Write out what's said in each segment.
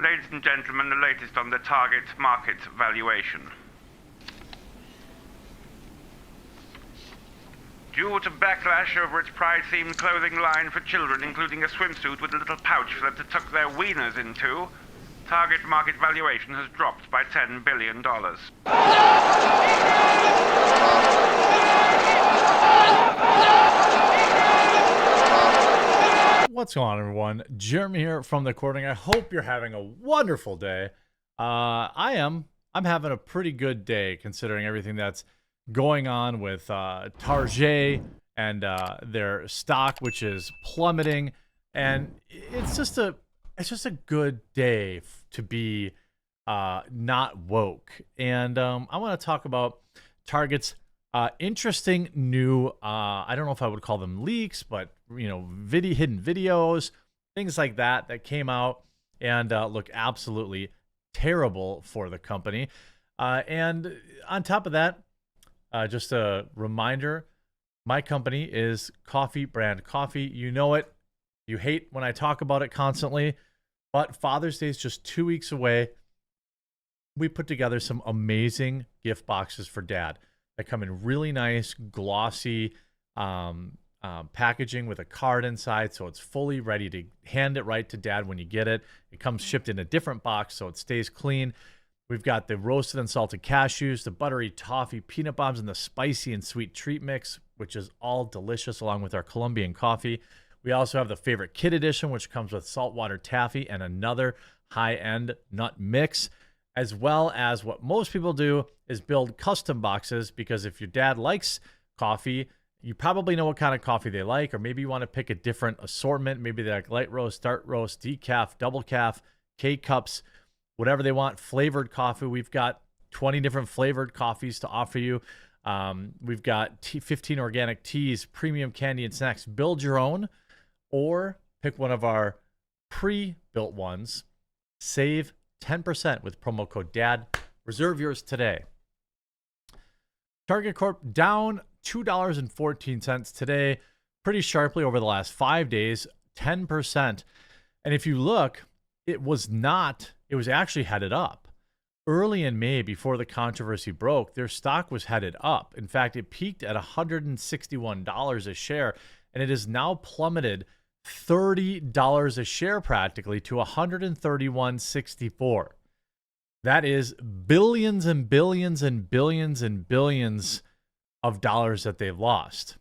Ladies and gentlemen, the latest on the Target market valuation. Due to backlash over its pride-themed clothing line for children, including a swimsuit with a little pouch for them to tuck their wieners into, Target market valuation has dropped by $10 billion. What's going on, everyone? Jeremy here from the recording. I hope you're having a wonderful day. I'm having a pretty good day considering everything that's going on with Target and their stock, which is plummeting, and it's just a good day to be not woke. And I want to talk about Target's interesting new, I don't know if I would call them leaks, but hidden videos, things like that came out and look absolutely terrible for the company. And on top of that, just a reminder, my company is Coffee Brand Coffee. You know it. You hate when I talk about it constantly, but Father's Day is just 2 weeks away. We put together some amazing gift boxes for Dad that come in really nice, glossy packaging with a card inside, so it's fully ready to hand it right to Dad when you get it. It comes shipped in a different box, so it stays clean. We've got the roasted and salted cashews, the buttery toffee peanut bombs, and the spicy and sweet treat mix, which is all delicious, along with our Colombian coffee. We also have the favorite kid edition, which comes with saltwater taffy and another high-end nut mix, as well as what most people do is build custom boxes, because if your dad likes coffee, you probably know what kind of coffee they like, or maybe you want to pick a different assortment. Maybe they like light roast, dark roast, decaf, double calf, K-cups, whatever they want, flavored coffee. We've got 20 different flavored coffees to offer you. We've got 15 organic teas, premium candy and snacks. Build your own or pick one of our pre-built ones. Save 10% with promo code DAD. Reserve yours today. Target Corp down $2.14 today, pretty sharply over the last 5 days, 10%. And if you look, it was actually headed up. Early in May, before the controversy broke, their stock was headed up. In fact, it peaked at $161 a share, and it has now plummeted $30 a share practically to $131.64. That is billions and billions and billions and billions of dollars that they've lost.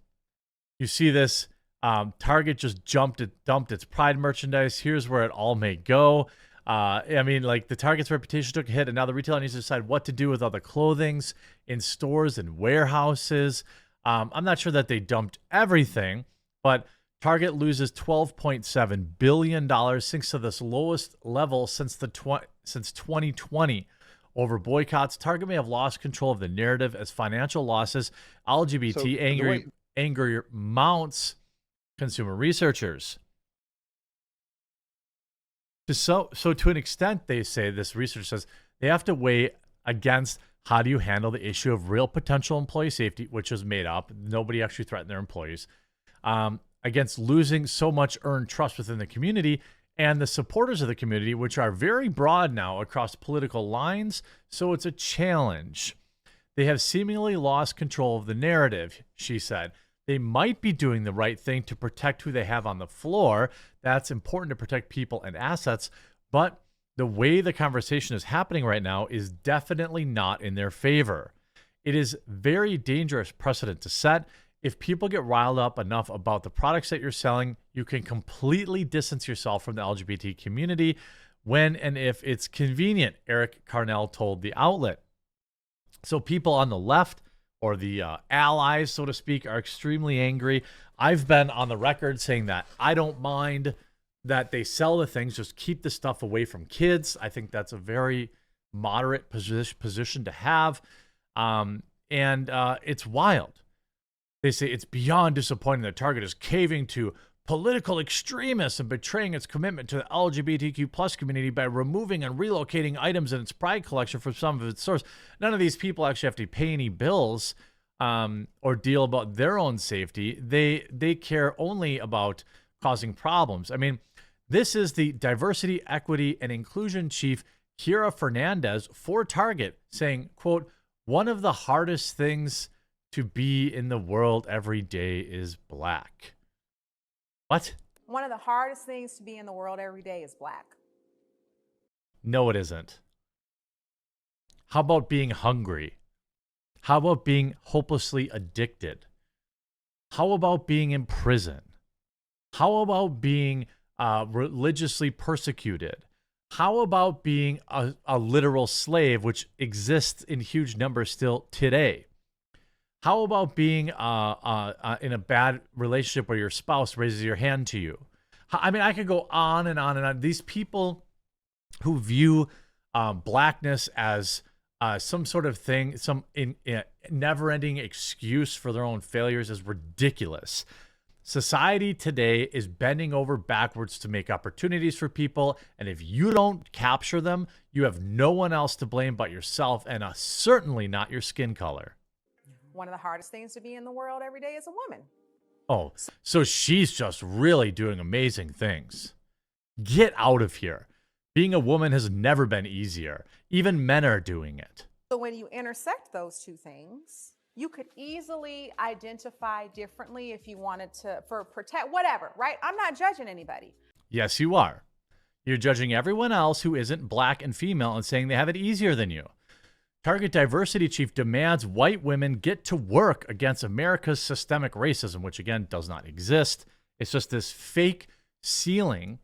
You see this, Target just dumped its Pride merchandise. Here's where it all may go. The Target's reputation took a hit, and now the retailer needs to decide what to do with all the clothings in stores and warehouses. I'm not sure that they dumped everything, but Target loses $12.7 billion, sinks to this lowest level since 2020 over boycotts. Target may have lost control of the narrative as financial losses, LGBT anger mounts, consumer researchers. So to an extent, they say, this research says, they have to weigh against how do you handle the issue of real potential employee safety, which is made up. Nobody actually threatened their employees. Against losing so much earned trust within the community and the supporters of the community, which are very broad now across political lines. So it's a challenge. They have seemingly lost control of the narrative, she said. They might be doing the right thing to protect who they have on the floor. That's important to protect people and assets. But the way the conversation is happening right now is definitely not in their favor. It is very dangerous precedent to set. If people get riled up enough about the products that you're selling, you can completely distance yourself from the LGBT community when and if it's convenient, Eric Carnell told the outlet. So people on the left, or the allies, so to speak, are extremely angry. I've been on the record saying that I don't mind that they sell the things, just keep the stuff away from kids. I think that's a very moderate position to have. It's wild. They say it's beyond disappointing that Target is caving to political extremists and betraying its commitment to the LGBTQ plus community by removing and relocating items in its Pride collection from some of its stores. None of these people actually have to pay any bills or deal about their own safety. They care only about causing problems. I mean, This is the diversity, equity, and inclusion chief, Kira Fernandez, for Target, saying, quote, "One of the hardest things to be in the world every day is black." What? One of the hardest things to be in the world every day is black. No, it isn't. How about being hungry? How about being hopelessly addicted? How about being in prison? How about being religiously persecuted? How about being a literal slave, which exists in huge numbers still today? How about being in a bad relationship where your spouse raises your hand to you? I mean, I could go on and on and on. These people who view blackness as some sort of thing, some never-ending excuse for their own failures, is ridiculous. Society today is bending over backwards to make opportunities for people, and if you don't capture them, you have no one else to blame but yourself, and certainly not your skin color. One of the hardest things to be in the world every day is a woman. Oh, so she's just really doing amazing things. Get out of here. Being a woman has never been easier. Even men are doing it. So when you intersect those two things, you could easily identify differently if you wanted to, for protect, whatever, right? I'm not judging anybody. Yes, you are. You're judging everyone else who isn't black and female and saying they have it easier than you. Target diversity chief demands white women get to work against America's systemic racism, which again does not exist. It's just this fake ceiling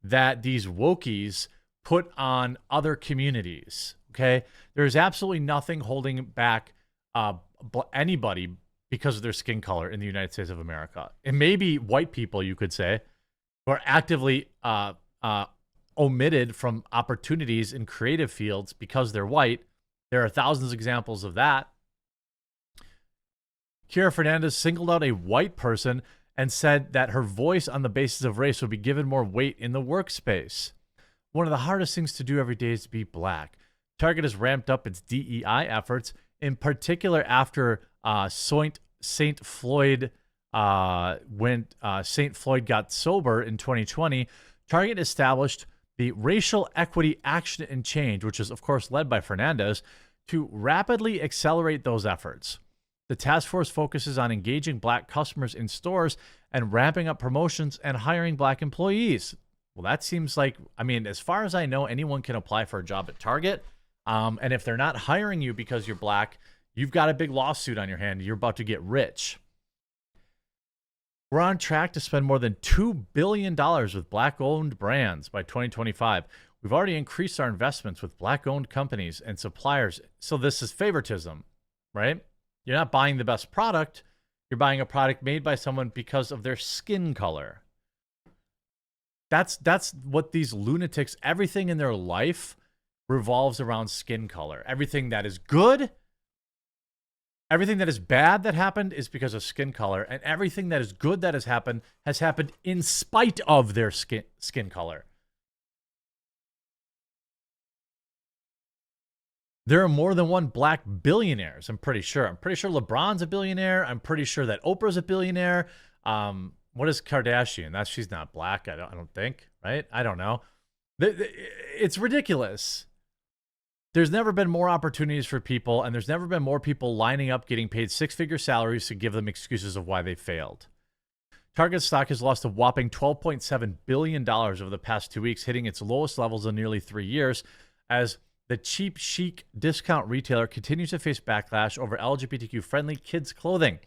that these wokies put on other communities. Okay, there's absolutely nothing holding back anybody because of their skin color in the United States of America. And maybe white people, you could say, who are actively omitted from opportunities in creative fields because they're white. There are thousands of examples of that. Kira Fernandez singled out a white person and said that her voice on the basis of race would be given more weight in the workspace. One of the hardest things to do every day is to be black. Target has ramped up its DEI efforts, in particular after St. Floyd when St. Floyd got sober in 2020. Target established the Racial Equity Action and Change, which is, of course, led by Fernandez, to rapidly accelerate those efforts. The task force focuses on engaging black customers in stores and ramping up promotions and hiring black employees. Well, that seems like, I mean, as far as I know, anyone can apply for a job at Target. And if they're not hiring you because you're black, you've got a big lawsuit on your hand. You're about to get rich. We're on track to spend more than $2 billion with black-owned brands by 2025. We've already increased our investments with black-owned companies and suppliers. So this is favoritism, right? You're not buying the best product. You're buying a product made by someone because of their skin color. That's what these lunatics, everything in their life revolves around skin color. Everything that is good, everything that is bad that happened is because of skin color, and everything that is good that has happened in spite of their skin color. There are more than one black billionaires, I'm pretty sure. I'm pretty sure LeBron's a billionaire. I'm pretty sure that Oprah's a billionaire. What is Kardashian? She's not black, I don't think, right? I don't know. It's ridiculous. There's never been more opportunities for people, and there's never been more people lining up getting paid six-figure salaries to give them excuses of why they failed. Target stock has lost a whopping $12.7 billion over the past 2 weeks, hitting its lowest levels in nearly 3 years, as the cheap chic discount retailer continues to face backlash over LGBTQ-friendly kids' clothing.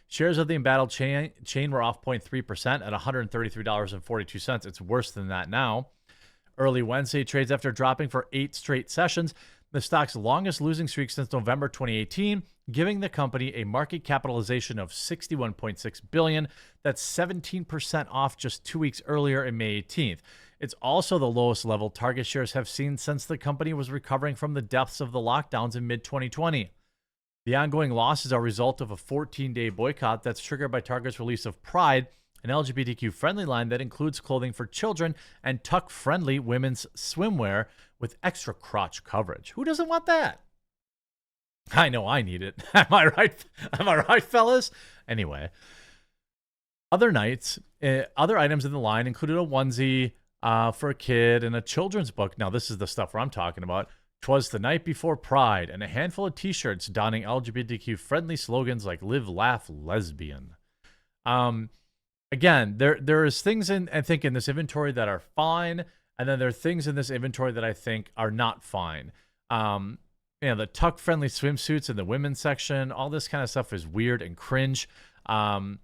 Shares of the embattled chain were off 0.3% at $133.42. It's worse than that now. Early Wednesday trades after dropping for 8 straight sessions, the stock's longest losing streak since November 2018, giving the company a market capitalization of $61.6 billion. That's 17% off just 2 weeks earlier in May 18th. It's also the lowest level Target shares have seen since the company was recovering from the depths of the lockdowns in mid-2020. The ongoing loss is a result of a 14-day boycott that's triggered by Target's release of Pride, an LGBTQ-friendly line that includes clothing for children and tuck-friendly women's swimwear with extra crotch coverage. Who doesn't want that? I know I need it. Am I right? Am I right, fellas? Anyway, other items in the line included a onesie, for a kid in a children's book. Now, this is the stuff where I'm talking about. 'Twas the night before Pride, and a handful of T-shirts donning LGBTQ-friendly slogans like "Live, Laugh, Lesbian." Again, there is things I think in this inventory that are fine, and then there are things in this inventory that I think are not fine. The tuck-friendly swimsuits in the women's section, all this kind of stuff is weird and cringe. You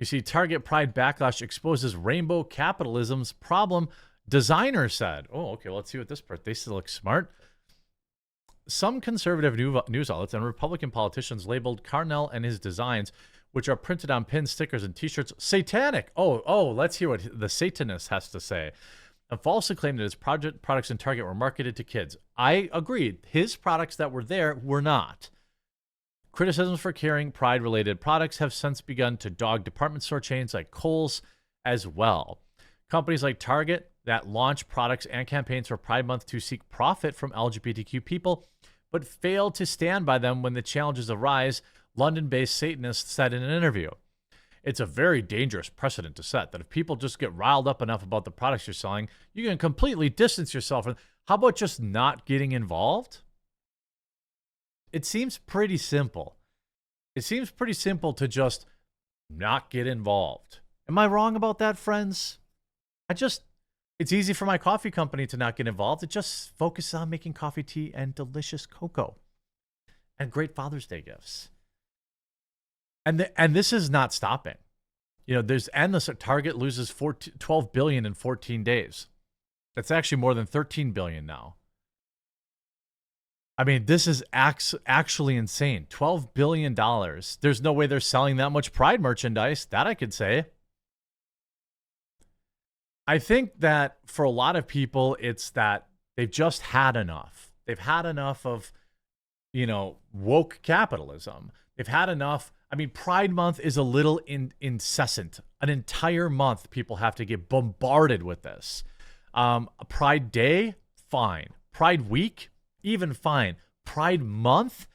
see, Target Pride backlash exposes rainbow capitalism's problem, designer said. Oh, okay, well, let's see what this part. They still look smart. Some conservative news outlets and Republican politicians labeled Carnell and his designs, which are printed on pins, stickers, and T-shirts, satanic. Oh, let's hear what the Satanist has to say. And falsely claimed that his products in Target were marketed to kids. I agree. His products that were there were not. Criticisms for carrying Pride-related products have since begun to dog department store chains like Kohl's as well. Companies like Target that launch products and campaigns for Pride Month to seek profit from LGBTQ people, but fail to stand by them when the challenges arise, London-based Satanist said in an interview. It's a very dangerous precedent to set that if people just get riled up enough about the products you're selling, you can completely distance yourself from. How about just not getting involved? It seems pretty simple. It seems pretty simple to just not get involved. Am I wrong about that, friends? It's easy for my coffee company to not get involved. It just focuses on making coffee, tea, and delicious cocoa and great Father's Day gifts. And this is not stopping. There's endless. Target loses $12 billion in 14 days. That's actually more than $13 billion now. I mean, this is actually insane. $12 billion. There's no way they're selling that much Pride merchandise. That I could say. I think that for a lot of people, it's that they've just had enough. They've had enough of, woke capitalism. They've had enough. I mean, Pride Month is a little incessant. An entire month, people have to get bombarded with this. A Pride Day, fine. Pride Week, even fine. Pride Month,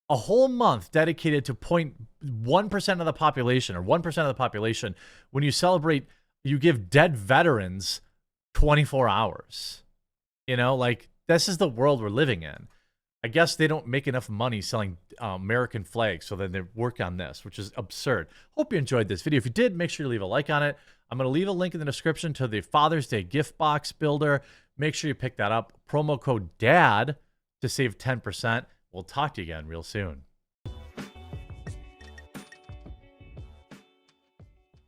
a whole month dedicated to 0.1% of the population or 1% of the population. When you celebrate, you give dead veterans 24 hours. This is the world we're living in. I guess they don't make enough money selling American flags, so then they work on this, which is absurd. Hope you enjoyed this video. If you did, make sure you leave a like on it. I'm going to leave a link in the description to the Father's Day gift box builder. Make sure you pick that up. Promo code DAD to save 10%. We'll talk to you again real soon.